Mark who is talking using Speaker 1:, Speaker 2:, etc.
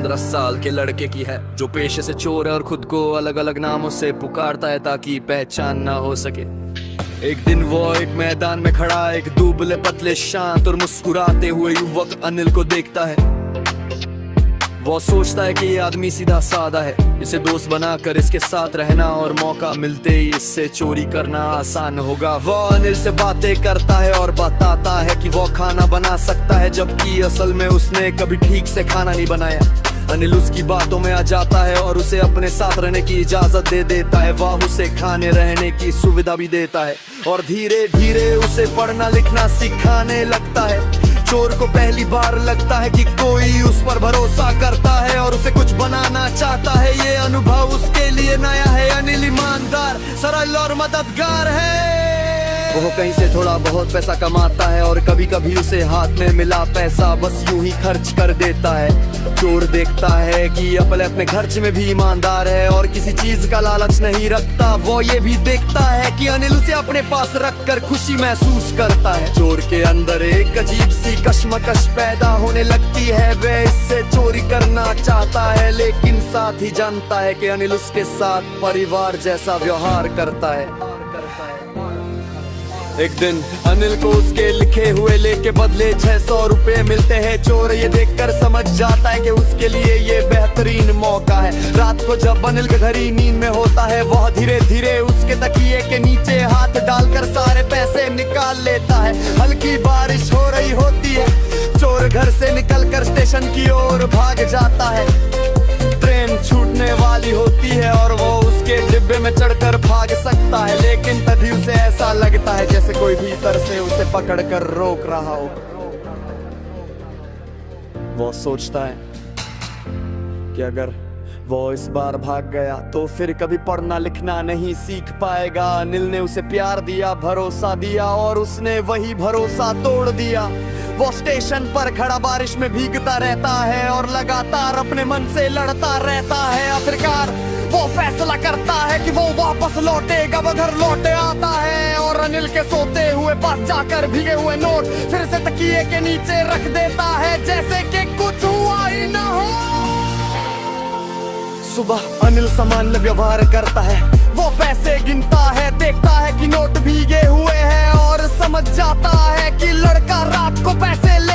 Speaker 1: 15 साल के लड़के की है, जो पेशे से चोर है और खुद को अलग अलग नामों से पुकारता है ताकि पहचान ना हो सके। एक दिन वो एक मैदान में खड़ा एक दुबले पतले शांत और मुस्कुराते हुए युवक अनिल को देखता है। वो सोचता है कि ये आदमी सीधा साधा है, इसे दोस्त बनाकर इसके साथ रहना और मौका मिलते ही इससे चोरी करना आसान होगा। वो अनिल से बातें करता है और बताता है कि वो खाना बना सकता है, जबकि असल में उसने कभी ठीक से खाना नहीं बनाया। अनिल उसकी बातों में आ जाता है और उसे अपने साथ रहने की इजाजत दे देता है। वह उसे खाने रहने की सुविधा भी देता है और धीरे धीरे उसे पढ़ना लिखना सिखाने लगता है। चोर को पहली बार लगता है कि कोई उस पर भरोसा करता है और उसे कुछ बनाना चाहता है। ये अनुभव उसके लिए नया है। अनिल ईमानदार, सरल और मददगार है। वो कहीं से थोड़ा बहुत पैसा कमाता है और कभी कभी उसे हाथ में मिला पैसा बस यूं ही खर्च कर देता है। चोर देखता है कि अपने खर्च में भी ईमानदार है और किसी चीज का लालच नहीं रखता। वो ये भी देखता है कि अनिल उसे अपने पास रखकर खुशी महसूस करता है। चोर के अंदर एक अजीब सी कश्मकश पैदा होने लगती है। वह इससे चोरी करना चाहता है, लेकिन साथ ही जानता है कि अनिल उसके साथ परिवार जैसा व्यवहार करता है। एक दिन अनिल को उसके लिखे हुए लेख के बदले 600 रुपए मिलते हैं। चोर ये देखकर समझ जाता है कि उसके लिए ये बेहतरीन मौका है। रात को जब अनिल के घर ही नींद में होता है, वह धीरे धीरे उसके तकिए के नीचे हाथ डालकर सारे पैसे निकाल लेता है। हल्की बारिश हो रही होती है। चोर घर से निकलकर स्टेशन की ओर भाग जाता है। ट्रेन छूटने वाली होती है और वो उसके डिब्बे में चढ़कर भाग सकता है, लेकिन तभी उसे ऐसा लगता है जैसे कोई भीतर से उसे पकड़कर रोक रहा हो। वो सोचता है कि अगर वो इस बार भाग गया तो फिर कभी पढ़ना लिखना नहीं सीख पाएगा। अनिल ने उसे प्यार दिया, भरोसा दिया और उसने वही भरोसा तोड़ दिया। वो स्टेशन पर खड़ा बारिश में भीगता रहता है और लगातार अपने मन से लड़ता रहता है। आखिरकार वो फैसला करता है कि वो वापस लौटेगा। वो घर लौटे आता है और अनिल के सोते हुए पास जाकर भीगे हुए नोट फिर से तकिए के नीचे रख देता है, जैसे कि कुछ हुआ ही ना हो। सुबह अनिल सामान्य व्यवहार करता है। वो पैसे गिनता है, देखता है कि नोट भीगे हुए हैं और समझ जाता है कि लड़का रात को पैसे ले